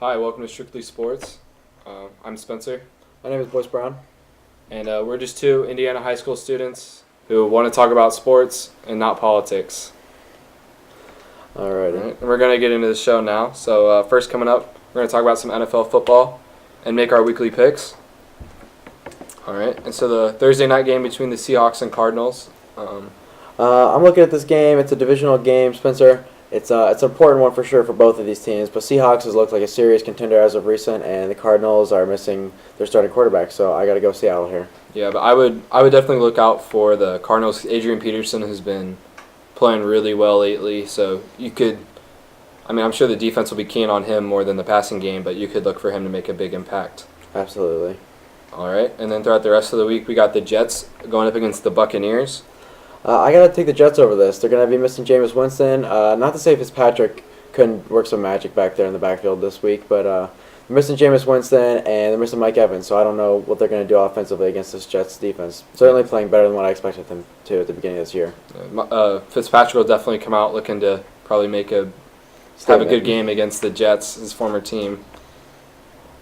Hi, welcome to Strickly Sports. I'm Spencer, My name is Boyce Brown. and we're just two Indiana high school students who want to talk about sports and not politics. Alrighty. All right, and we're going to get into the show now. So first coming up, we're going to talk about some NFL football and make our weekly picks. All right, and so the Thursday night game between the Seahawks and Cardinals. I'm looking at this game. It's a divisional game, Spencer. It's an important one for sure for both of these teams. But Seahawks has looked like a serious contender as of recent, and the Cardinals are missing their starting quarterback. So I got to go Seattle here. Yeah, but I would definitely look out for the Cardinals. Adrian Peterson has been playing really well lately, so you could. I'm sure the defense will be keen on him more than the passing game, but you could look for him to make a big impact. Absolutely. All right, and then throughout the rest of the week, we got the Jets going up against the Buccaneers. I got to take the Jets over this. They're going to be missing Jameis Winston. Not to say Fitzpatrick couldn't work some magic back there in the backfield this week, but they're missing Jameis Winston and they're missing Mike Evans, so I don't know what they're going to do offensively against this Jets defense. Certainly playing better than what I expected them to at the beginning of this year. Fitzpatrick will definitely come out looking to probably have a good game against the Jets, his former team.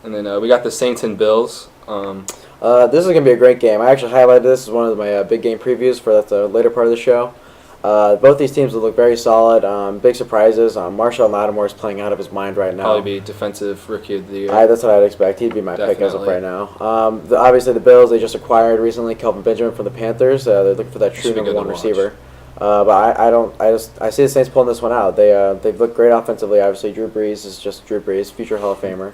And then we got the Saints and Bills. This is going to be a great game. I actually highlighted this as one of my big game previews for the later part of the show. Both these teams will look very solid. Big surprises. Marshall Lattimore is playing out of his mind right now. Probably be defensive rookie of the year. That's what I'd expect. He'd be my pick as of right now. Obviously, the Bills, they just acquired recently Kelvin Benjamin from the Panthers. They're looking for that true number one receiver. But I see the Saints pulling this one out. They've looked great offensively. Obviously, Drew Brees is just Drew Brees, future Hall of Famer.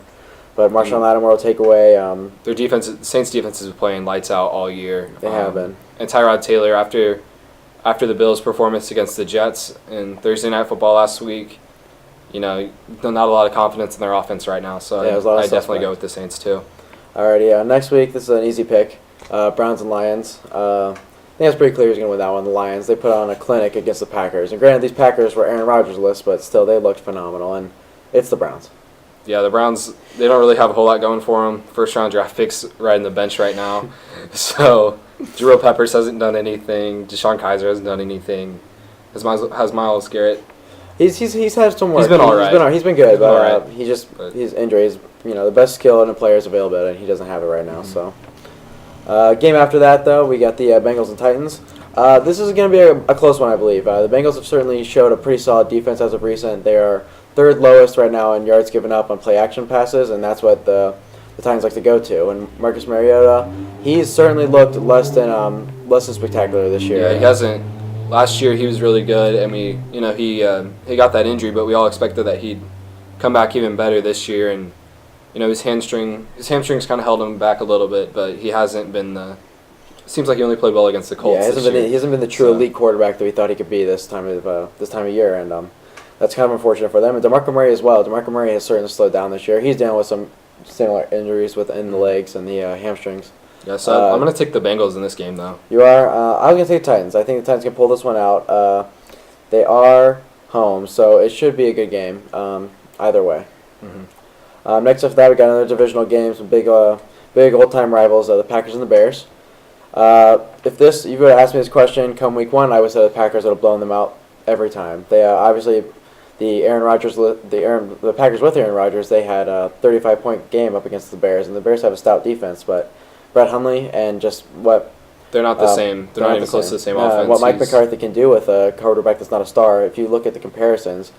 But Marshall Lattimore will take away. Their defense, the Saints' defense has been playing lights out all year. They have been. And Tyrod Taylor, after the Bills' performance against the Jets in Thursday Night Football last week, not a lot of confidence in their offense right now. So I definitely go with the Saints too. Alrighty, next week this is an easy pick. Browns and Lions. I think it's pretty clear who's going to win that one. The Lions. They put on a clinic against the Packers, and granted these Packers were Aaron Rodgers' list, but still they looked phenomenal, and it's the Browns. Yeah, the Browns, they don't really have a whole lot going for them. First-round draft picks riding the bench right now. So, Jerome Peppers hasn't done anything. Deshaun Kaiser hasn't done anything. Has Myles Garrett. He's had some work. He's been all right. He's been good, but his injuries, the best skill in a player's availability, and he doesn't have it right now. Mm-hmm. So, game after that, though, we got the Bengals and Titans. This is going to be a close one, I believe. The Bengals have certainly showed a pretty solid defense as of recent. They are third lowest right now in yards given up on play action passes, and that's what the Titans like to go to. And Marcus Mariota, he's certainly looked less than spectacular this year. Yeah, he hasn't. Last year he was really good, and he got that injury, but we all expected that he'd come back even better this year. And his hamstrings kind of held him back a little bit, but he hasn't been the. Seems like he only played well against the Colts. Yeah, he hasn't been the true elite quarterback that we thought he could be this time of year, and that's kind of unfortunate for them. And DeMarco Murray as well. DeMarco Murray has certainly slowed down this year. He's dealing with some similar injuries within the legs and the hamstrings. Yeah, so I'm going to take the Bengals in this game, though. You are? I was going to take the Titans. I think the Titans can pull this one out. They are home, so it should be a good game either way. Mm-hmm. Next after that, we got another divisional game, some big old-time rivals, the Packers and the Bears. If you would have asked me this question come week one, I would say the Packers would have blown them out every time. They obviously the Packers with Aaron Rodgers, they had a 35-point game up against the Bears, and the Bears have a stout defense, but Brett Hundley and just what they're not the same. They're not even close to the same offense. What Mike McCarthy can do with a quarterback that's not a star, if you look at the comparisons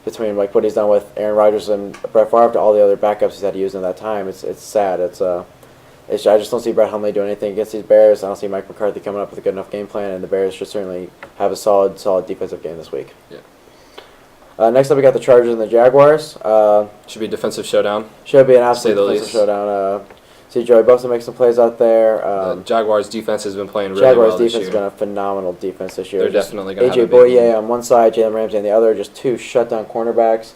between what he's done with Aaron Rodgers and Brett Favre to all the other backups he's had to use in that time, it's sad. I just don't see Brett Hundley doing anything against these Bears. I don't see Mike McCarthy coming up with a good enough game plan, and the Bears should certainly have a solid defensive game this week. Yeah. Next up, we got the Chargers and the Jaguars. Should be a defensive showdown. Should be an absolute defensive showdown. See Joey Bosa make some plays out there. The Jaguars' defense has been playing really well this year. Jaguars' defense has been a phenomenal defense this year. They're definitely going to have A.J. Boye on one side, Jalen Ramsey on the other, just two shutdown cornerbacks.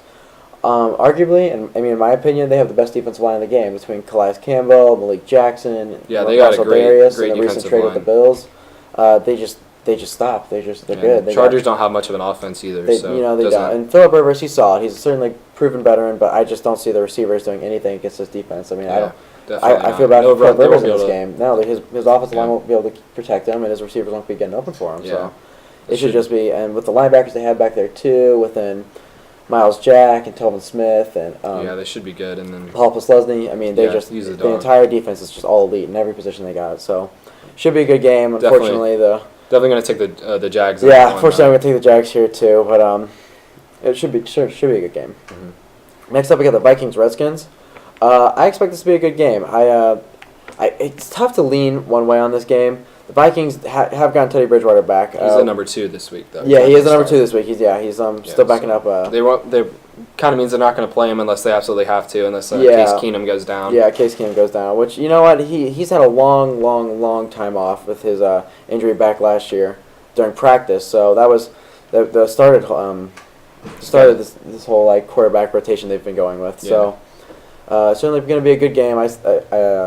Arguably, and in my opinion, they have the best defensive line in the game between Calais Campbell, Malik Jackson, yeah, they got a great and the recent trade line. with the Bills. They just stop. They're good. The Chargers don't have much of an offense either. They don't. And Phillip Rivers, he's solid. He's certainly proven veteran, but I just don't see the receivers doing anything against this defense. I feel bad for Phillip Rivers in this game. No, his offensive line won't be able to protect him, and his receivers won't be getting open for him. Yeah. So it should just be, and with the linebackers they have back there too, within Miles Jack and Telvin Smith and yeah, they should be good. And then Paul Posluszny. I mean, they just he's a the dog. entire defense is just all elite in every position they got. So should be a good game. Definitely. Unfortunately, Definitely going to take the Jags. yeah, unfortunately, I'm going to take the Jags here too. But it should be a good game. Mm-hmm. Next up, we got the Vikings-Redskins. I expect this to be a good game. It's tough to lean one way on this game. The Vikings have gotten Teddy Bridgewater back. He's the number 2 this week, though. Yeah, he is the number 2 this week. He's still backing up. They kind of means they're not going to play him unless they absolutely have to, unless Case Keenum goes down. Yeah, Case Keenum goes down. Which, you know what, he's had a long time off with his injury back last year during practice. So that was started this whole like quarterback rotation they've been going with. Yeah. So. Certainly going to be a good game, I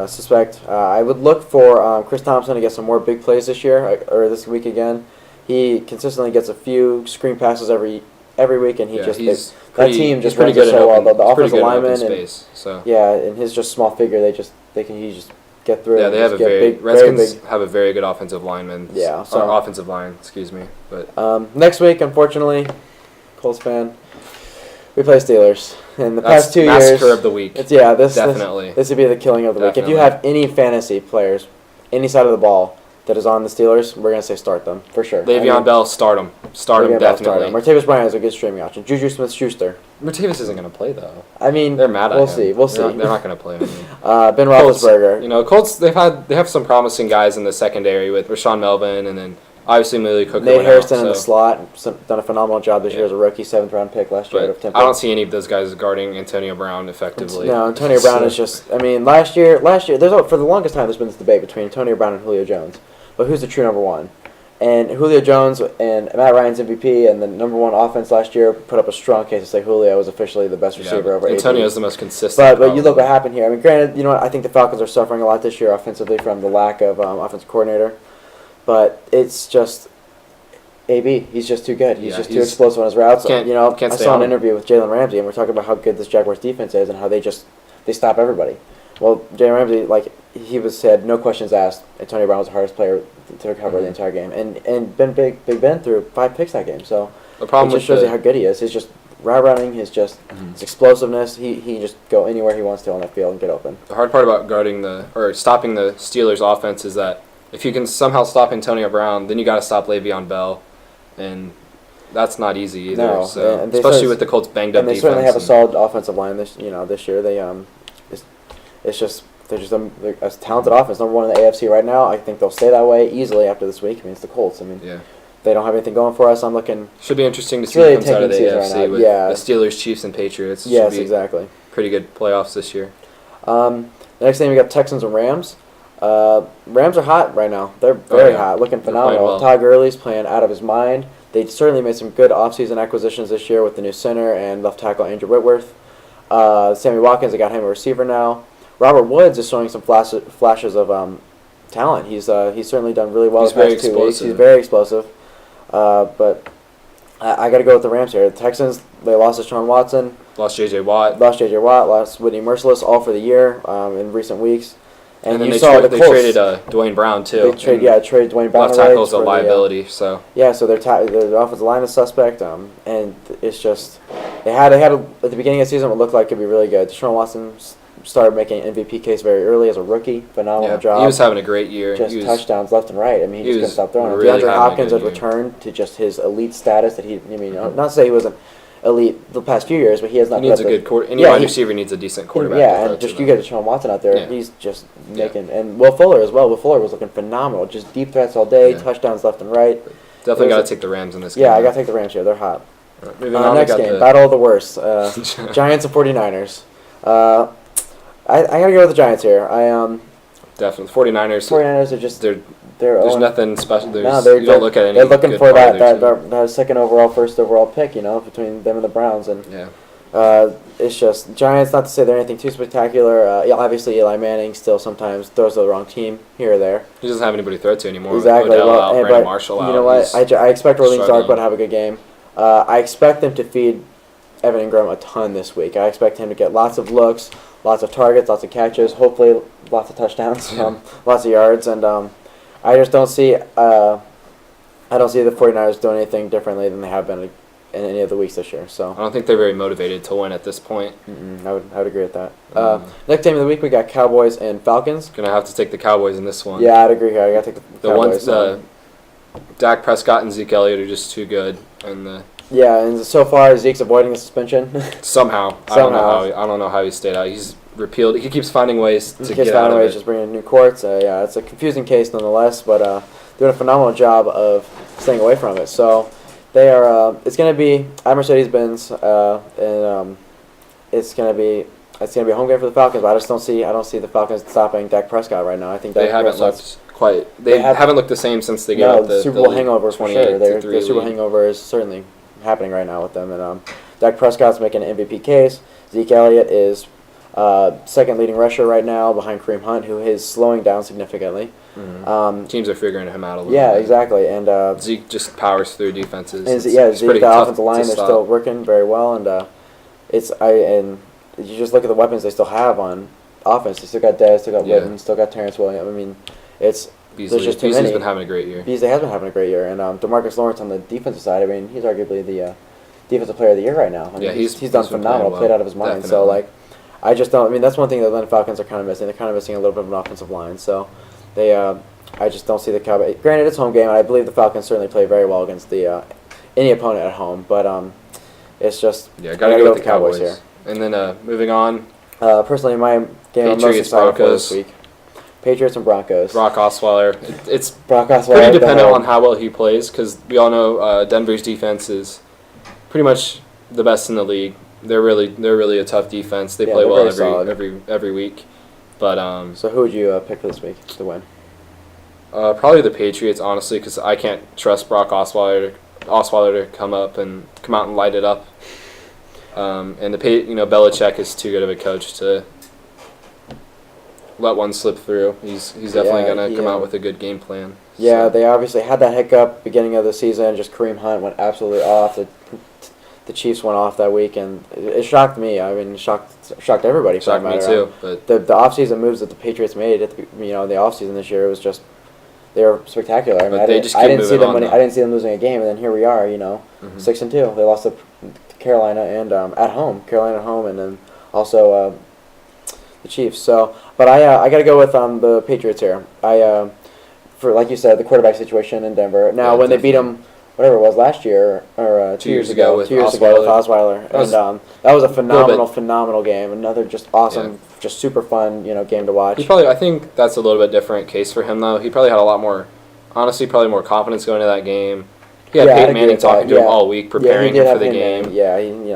suspect. I would look for Chris Thompson to get some more big plays this year, or this week again. He consistently gets a few screen passes every week, and that team just runs it so well. The offensive lineman and his just small figure, he just get through. Yeah, they have Redskins have a very good offensive lineman. Yeah, offensive line, excuse me. But next week, unfortunately, Colts fan, we play Steelers. In the past 2 years, massacre of the week. This would be the killing of the week. If you have any fantasy players, any side of the ball that is on the Steelers, we're gonna say start them for sure. Le'Veon Bell, start him definitely. Martavis Bryant is a good streaming option. Juju Smith-Schuster. Martavis isn't gonna play though. I mean, they're mad at him. We'll see. They're not gonna play him. Ben Roethlisberger. Colts. They have some promising guys in the secondary with Rashawn Melvin and then. Obviously, Malik Hooker. Nate Hairston in the slot, done a phenomenal job this year as a rookie, 7th-round pick last year out of Temple. I don't see any of those guys guarding Antonio Brown effectively. No, Antonio Brown is just. I mean, last year, for the longest time, there's been this debate between Antonio Brown and Julio Jones, but who's the true number one? And Julio Jones and Matt Ryan's MVP and the number 1 offense last year put up a strong case to say Julio was officially the best receiver over AD. Antonio is the most consistent. But you look what happened here. I mean, granted, you know what? I think the Falcons are suffering a lot this year offensively from the lack of offensive coordinator, but it's just. AB, he's just too good. He's too explosive on his routes. I saw an interview with Jalen Ramsey, and we're talking about how good this Jaguars defense is and how they stop everybody. Well, Jalen Ramsey, he had no questions asked. Antonio Brown was the hardest player to recover the entire game, and Big Ben threw 5 picks that game. So the problem it just shows you how good he is. He's just route running, his explosiveness. He just go anywhere he wants to on that field and get open. The hard part about stopping the Steelers' offense is that if you can somehow stop Antonio Brown, then you got to stop Le'Veon Bell. And that's not easy either. No, especially with the Colts banged up defense. And they certainly have a solid offensive line this year. They're a talented offense. Number 1 in the AFC right now. I think they'll stay that way easily after this week. I mean, it's the Colts. I mean, they don't have anything going for us. I'm looking. Should be interesting to see who comes out of the AFC with the Steelers, Chiefs, and Patriots. Yes, exactly. Pretty good playoffs this year. The next game we got Texans and Rams. Rams are hot right now. They're very hot, looking phenomenal. Well. Todd Gurley's playing out of his mind. They certainly made some good offseason acquisitions this year with the new center and left tackle Andrew Whitworth. Sammy Watkins, they got him a receiver now. Robert Woods is showing some flashes of talent. He's certainly done really well the past 2 weeks. He's very explosive. But I got to go with the Rams here. The Texans, they lost Deshaun Watson. Lost J.J. Watt. Lost Whitney Merciless, all for the year in recent weeks. And then they traded Dwayne Brown too. They traded Dwayne Brown. Left tackle's a liability. So their offensive line is suspect. And it's just they had at the beginning of the season what looked like could be really good. Deshaun Watson started making an MVP case very early as a rookie. Phenomenal job. He was having a great year. Touchdowns left and right. I mean, he just couldn't stop throwing. Really DeAndre Hopkins has returned to just his elite status that not to say he wasn't elite the past few years, but he has not. He needs a good quarterback. Any wide receiver needs a decent quarterback. Yeah, and just you get Deshaun Watson out there, he's just making. And Will Fuller as well. Will Fuller was looking phenomenal. Just deep threats all day, touchdowns left and right. Definitely got to take the Rams in this game. Yeah, I got to take the Rams here. They're hot. Right. Next game, battle of the worst. Giants and 49ers. I got to go with the Giants here. Definitely 49ers. 49ers are just there's nothing special. You don't look at any. They're looking for that second overall, first overall pick. Between them and the Browns, and it's just Giants. Not to say they're anything too spectacular. Obviously Eli Manning still sometimes throws to the wrong team here or there. He doesn't have anybody to throw to anymore. Exactly. Odell out, Brandon Marshall out. You know what? I expect Orleans Darkwood to have a good game. I expect them to feed Evan Ingram a ton this week. I expect him to get lots of looks, lots of targets, lots of catches, hopefully lots of touchdowns, lots of yards, and I just don't see. I don't see the 49ers doing anything differently than they have been in any of the weeks this year. So I don't think they're very motivated to win at this point. I would agree with that. Next game of the week we got Cowboys and Falcons. Gonna have to take the Cowboys in this one. Yeah, I'd agree here. I got to take the Cowboys. Dak Prescott and Zeke Elliott are just too good, and and so far Zeke's avoiding the suspension. somehow. I don't know how he stayed out. He's repealed. He keeps finding ways to get out of it. Just bringing in new courts. It's a confusing case nonetheless, but doing a phenomenal job of staying away from it. So they are. It's going to be at Mercedes-Benz, and it's going to be a home game for the Falcons. But I don't see the Falcons stopping Dak Prescott right now. I think they haven't looked quite. They haven't looked the same since they got the Super Bowl hangover for sure. Their Super Bowl hangover is certainly happening right now with them, and Dak Prescott's making an MVP case. Zeke Elliott is second leading rusher right now behind Kareem Hunt, who is slowing down significantly. Teams are figuring him out a little bit. Yeah, exactly. And Zeke just powers through defenses. And Zeke, the offensive line, they're still working very well, and and you just look at the weapons they still have on offense. They still got Dez, still got Witten, still got Terrence Williams. I mean, there's just too many. Beasley's been having a great year. Beasley has been having a great year, and DeMarcus Lawrence on the defensive side. I mean, he's arguably the defensive player of the year right now. I mean, he's done phenomenal, played out of his mind. Definitely. So I just don't. I mean, that's one thing that the Atlanta Falcons are kind of missing. They're kind of missing a little bit of an offensive line. So they, I just don't see the Cowboys. Granted, it's home game, and I believe the Falcons certainly play very well against any opponent at home. But it's just gotta go with the Cowboys here. And then moving on. Personally, my game I'm most excited for this week. Patriots and Broncos. Brock Osweiler. It's Brock Osweiler pretty dependent on how well he plays, because we all know Denver's defense is pretty much the best in the league. They're really a tough defense. They play well every week. But so who would you pick for this week to win? Probably the Patriots, honestly, because I can't trust Brock Osweiler to come out and light it up. And Belichick is too good of a coach to let one slip through. He's definitely gonna come out with a good game plan. Yeah, they obviously had that hiccup beginning of the season. Just Kareem Hunt went absolutely off. The Chiefs went off that week, and it shocked me. I mean, shocked everybody. Shocked me too. But the offseason moves that the Patriots made in the offseason this year, it was just they were spectacular. I mean, I didn't see them losing a game, and then here we are. 6-2. They lost to Carolina and at home, and then also the Chiefs. So, but I got to go with the Patriots here. For like you said, the quarterback situation in Denver. Now, when they beat them, whatever it was last year or 2 years ago with Osweiler, and that was a phenomenal game. Another just awesome, just super fun, game to watch. I think that's a little bit different case for him though. He probably had a lot more, honestly, more confidence going into that game. He had Peyton Manning talking to him all week, preparing him for the game.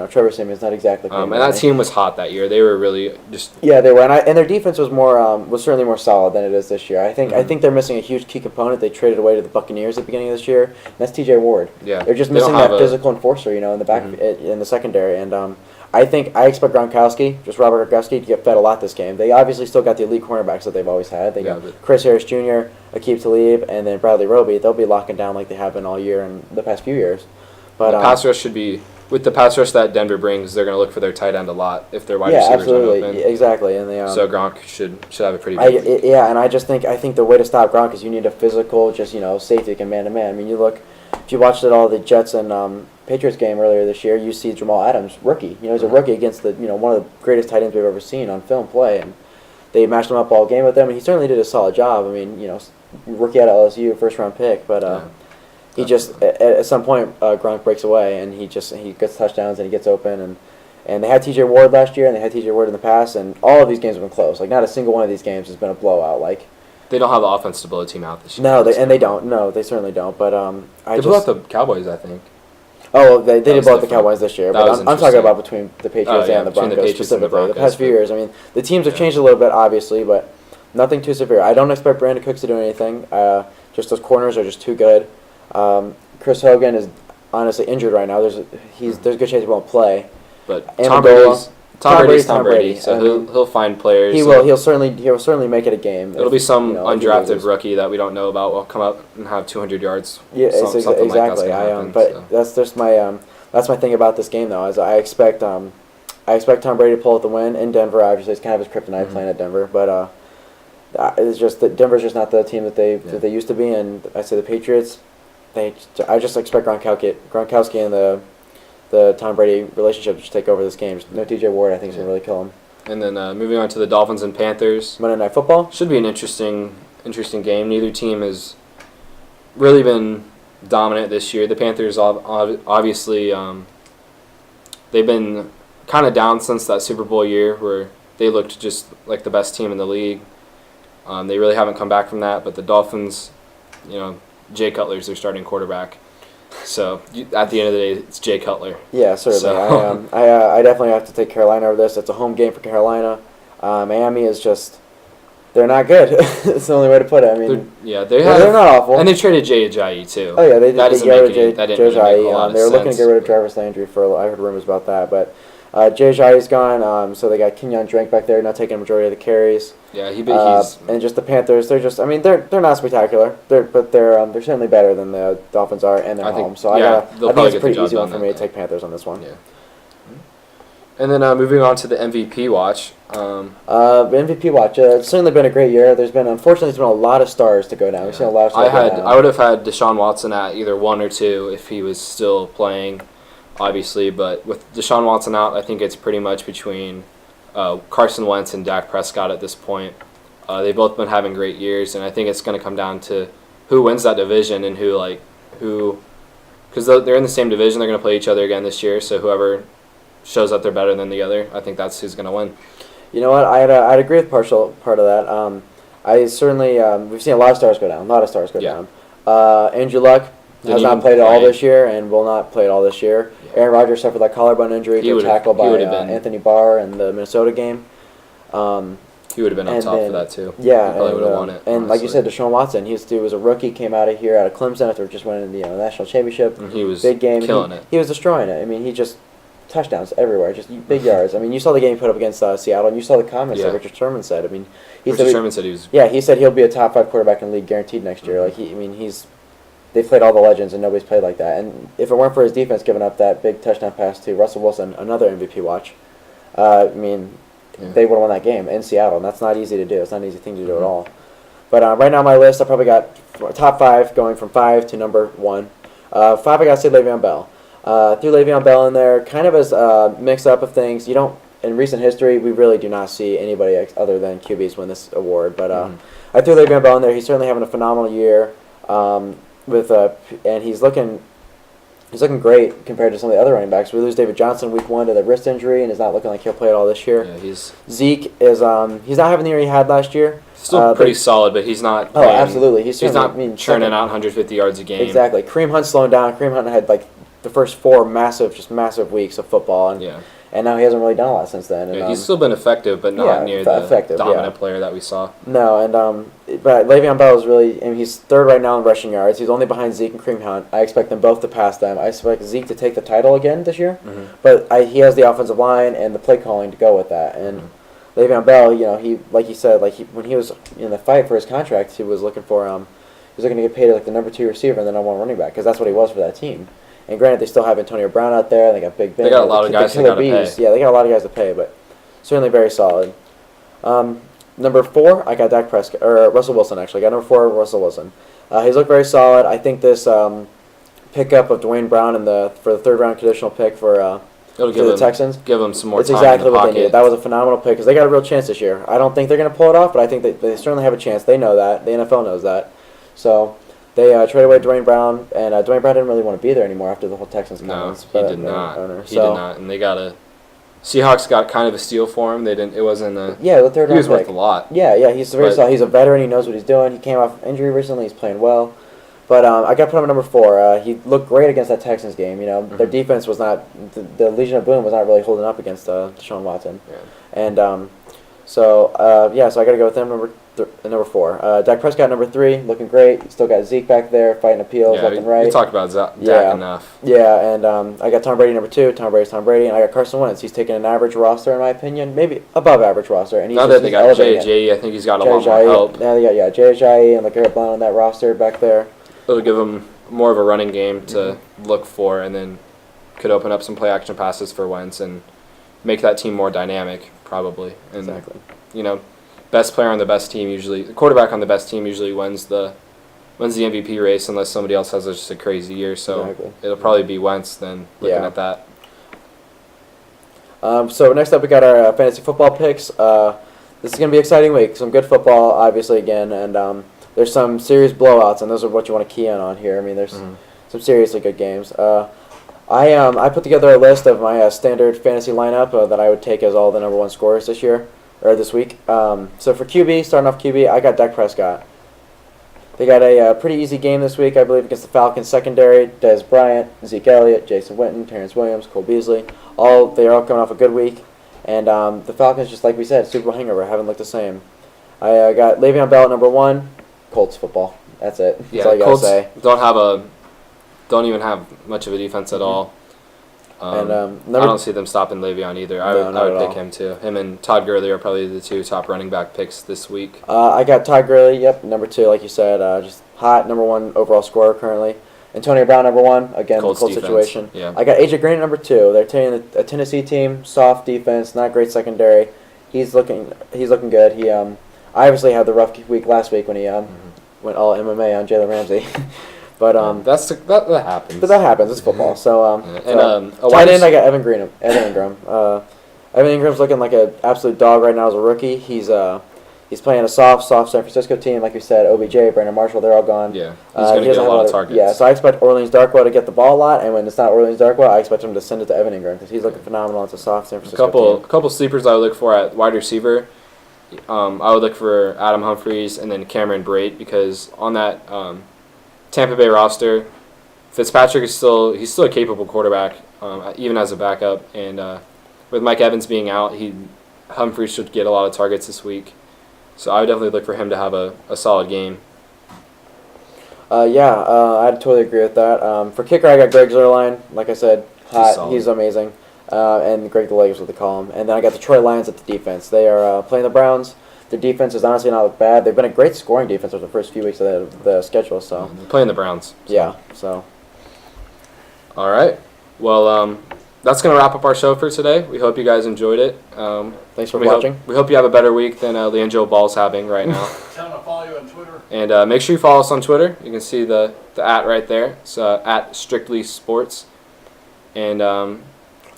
Trevor Siemian's not exactly. And that team was hot that year. They were really just. Yeah, they were, and their defense was was certainly more solid than it is this year. I think they're missing a huge key component. They traded away to the Buccaneers at the beginning of this year. And that's T.J. Ward. Yeah, they're just missing that physical enforcer, in the back in the secondary, and I expect Gronkowski, Robert Gronkowski, to get fed a lot this game. They obviously still got the elite cornerbacks that they've always had. They got Chris Harris Jr., Aqib Talib, and then Bradley Roby. They'll be locking down like they have been all year in the past few years. But the pass rush should be, with the pass rush that Denver brings, they're going to look for their tight end a lot if their wide receivers aren't open. Exactly. And they so Gronk should have a pretty big week. And I think the way to stop Gronk is you need a physical, safety can man-to-man. I mean, if you watched the Jets and Patriots game earlier this year, you see Jamal Adams, rookie. He's a rookie against one of the greatest tight ends we've ever seen on film play, and they matched him up all game with them, and he certainly did a solid job. I mean, rookie out of LSU, first-round pick, but he just at some point Gronk breaks away, and he gets touchdowns and he gets open, and they had T.J. Ward last year, and they had T.J. Ward in the past, and all of these games have been close. Not a single one of these games has been a blowout. They don't have the offense to blow a team out this year. No, they don't. No, they certainly don't. But they blew out the Cowboys, I think. Oh, they did blow out the Cowboys this year, but I'm talking about between the Patriots and the Broncos specifically. The past few years, I mean, the teams have changed a little bit, obviously, but nothing too severe. I don't expect Brandon Cooks to do anything. Just those corners are just too good. Chris Hogan is honestly injured right now. There's a good chance he won't play. But Tom Brady's Tom Brady, so he'll find players. He will. He'll certainly make it a game. It'll be some undrafted rookie that we don't know about will come up and have 200 yards. Yeah, exactly. That's just my thing about this game though. Is I expect Tom Brady to pull out the win in Denver. Obviously, it's kind of his kryptonite playing at Denver, but it's just that Denver's just not the team that they used to be, and I say the Patriots. I just expect Gronkowski and the the Tom Brady relationship should take over this game. No T.J. Ward, I think, is going to really kill him. And then moving on to the Dolphins and Panthers. Monday Night Football should be an interesting game. Neither team has really been dominant this year. The Panthers obviously they've been kind of down since that Super Bowl year where they looked just like the best team in the league. They really haven't come back from that. But the Dolphins, Jay Cutler's their starting quarterback. So at the end of the day, it's Jay Cutler. Yeah, certainly. So. I definitely have to take Carolina over this. It's a home game for Carolina. Miami is just, they're not good. It's the only way to put it. I mean, they're not awful. And they traded Jay Ajayi too. Oh yeah, they did. That doesn't make Jay Ajayi. They were looking to get rid of Jarvis Landry I heard rumors about that, but Jay Ajayi's gone. So they got Kenyon Drake back there, not taking a majority of the carries. Yeah, he's and just the Panthers. They're just. I mean, they're not spectacular. They're certainly better than the Dolphins are, and they're home. So I think it's a pretty easy one for me to take Panthers on this one. Yeah. And then moving on to the MVP watch. MVP watch. It's certainly been a great year. Unfortunately, there's been a lot of stars to go down. We've seen a lot of stars go down. I would have had Deshaun Watson at either 1 or 2 if he was still playing, obviously. But with Deshaun Watson out, I think it's pretty much between Carson Wentz and Dak Prescott at this point. They've both been having great years, and I think it's going to come down to who wins that division and who, because they're in the same division. They're going to play each other again this year. So whoever shows that they're better than the other, I think that's who's going to win. You know what? I'd agree with partial part of that. I certainly we've seen a lot of stars go down. Down. Andrew Luck has not played at all this year and will not play at all this year. Yeah. Aaron Rodgers suffered that collarbone injury, tackled by Anthony Barr in the Minnesota game. He would have been on top for that too. Yeah, he probably would have won it. And honestly, like you said, Deshaun Watson, he was a rookie, came out of here out of Clemson after just winning the national championship. And he was big game, killing it. He was destroying it. I mean, he just touchdowns everywhere, just big yards. I mean, you saw the game he put up against Seattle, and you saw the comments that Richard Sherman said. I mean, Richard Sherman said he was. Yeah, he said he'll be a top 5 quarterback in the league guaranteed next year. Like they've played all the legends, and nobody's played like that. And if it weren't for his defense giving up that big touchdown pass to Russell Wilson, another MVP watch, they would have won that game in Seattle, and that's not easy to do. It's not an easy thing to do at all. But right now on my list, I probably got top 5 going from 5 to number 1. 5, I got to say Le'Veon Bell. Threw Le'Veon Bell in there, kind of as a mix-up of things. In recent history, we really do not see anybody other than QBs win this award. But I threw Le'Veon Bell in there. He's certainly having a phenomenal year, and he's looking great compared to some of the other running backs. We lose David Johnson week 1 to the wrist injury, and is not looking like he'll play at all this year. Yeah, Zeke is he's not having the year he had last year. Still pretty solid, but he's not. Oh, absolutely, he's not churning out 150 yards a game. Exactly. Kareem Hunt's slowing down. Kareem Hunt had the first 4 massive weeks of football, and now he hasn't really done a lot since then. And, he's still been effective, but not near the dominant player that we saw. No, but Le'Veon Bell is really, he's 3rd right now in rushing yards. He's only behind Zeke and Kareem Hunt. I expect them both to pass them. I expect Zeke to take the title again this year, but he has the offensive line and the play calling to go with that. And Le'Veon Bell, when he was in the fight for his contract, he was looking to get paid like the number 2 receiver and the number 1 running back because that's what he was for that team. And granted, they still have Antonio Brown out there. And they got Big Ben. They got a lot of guys to pay. Yeah, they got a lot of guys to pay, but certainly very solid. Number 4, I got Russell Wilson. Actually, I got number 4, Russell Wilson. He's looked very solid. I think this pickup of Dwayne Brown for the 3rd round conditional pick for the Texans. Give them some more time exactly in the what pocket. They needed. That was a phenomenal pick because they got a real chance this year. I don't think they're going to pull it off, but I think they certainly have a chance. They know that. The NFL knows that. So they traded away Dwayne Brown, and Dwayne Brown didn't really want to be there anymore after the whole Texans comments. No, he did not. He did not, and they got Seahawks got kind of a steal for him. They didn't. It wasn't a. Yeah, the 3rd round. He was worth a lot. Yeah. He's very solid. He's a veteran. He knows what he's doing. He came off injury recently. He's playing well. But I got to put him at number 4. He looked great against that Texans game. Their defense was not the Legion of Boom was not really holding up against Deshaun Watson. Yeah. And so I got to go with him number 4. Dak Prescott number 3, looking great. You still got Zeke back there fighting appeals left and right. We talked about Dak enough. Yeah, and I got Tom Brady number 2. Tom Brady, and I got Carson Wentz. He's taking an average roster in my opinion, maybe above average roster. And now that they got Jay, I think he's got a lot more help. Now they got Jay Ajayi and LeGarrette Blount on that roster back there. It'll give him more of a running game to look for, and then could open up some play action passes for Wentz and make that team more dynamic, probably. And, exactly. Best player on the best team usually, the quarterback on the best team usually wins the MVP race unless somebody else has just a crazy year. So It'll probably be Wentz then looking at that. So next up, we got our fantasy football picks. This is going to be an exciting week. Some good football, obviously, again, and there's some serious blowouts, and those are what you want to key in on here. I mean, there's some seriously good games. I put together a list of my standard fantasy lineup that I would take as all the number one scorers this year, or this week. So for QB, starting off QB, I got Dak Prescott. They got a pretty easy game this week, I believe, against the Falcons secondary. Des Bryant, Zeke Elliott, Jason Witten, Terrence Williams, Cole Beasley. They're all coming off a good week. And the Falcons, just like we said, Super Bowl hangover, haven't looked the same. I got Le'Veon Bell at number 1, Colts football. That's it. That's all you got to say. Don't even have much of a defense at all. I don't see them stopping Le'Veon either. I would pick him too. Him and Todd Gurley are probably the 2 top running back picks this week. I got Todd Gurley, number 2, like you said, just hot, number 1 overall scorer currently. Antonio Brown, number 1, again, Colts situation. Yeah. I got AJ Green at number 2. They're taking a Tennessee team, soft defense, not great secondary. He's looking good. He obviously had the rough week last week when he went all MMA on Jalen Ramsey. But that happens. But that happens. It's football. So tight end, I got Evan Ingram. Evan Ingram's looking like an absolute dog right now as a rookie. He's playing a soft San Francisco team, like you said. OBJ, Brandon Marshall, they're all gone. Yeah, he's going to get a lot of targets. Yeah, so I expect Orleans Darkwa to get the ball a lot, and when it's not Orleans Darkwa, I expect him to send it to Evan Ingram because he's looking phenomenal. It's a soft San Francisco team. A couple sleepers I would look for at wide receiver. I would look for Adam Humphries and then Cameron Brate because on that Tampa Bay roster, Fitzpatrick is still a capable quarterback, even as a backup. And with Mike Evans being out, Humphries should get a lot of targets this week. So I would definitely look for him to have a solid game. I totally agree with that. For kicker, I got Greg Zuerlein. Like I said, hot. He's amazing. And Greg the Lakers, what they call him. And then I got the Detroit Lions at the defense. They are playing the Browns. Their defense is honestly not bad. They've been a great scoring defense over the first few weeks of the schedule. So playing the Browns. So. Yeah. So. All right. Well, that's going to wrap up our show for today. We hope you guys enjoyed it. Thanks for watching. We hope you have a better week than Leandro Ball's having right now. Tell them to follow you on Twitter. And make sure you follow us on Twitter. You can see the @ right there. It's at Strickly Sports. And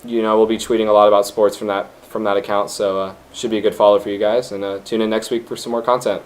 we'll be tweeting a lot about sports from that account. So should be a good follow for you guys. And tune in next week for some more content.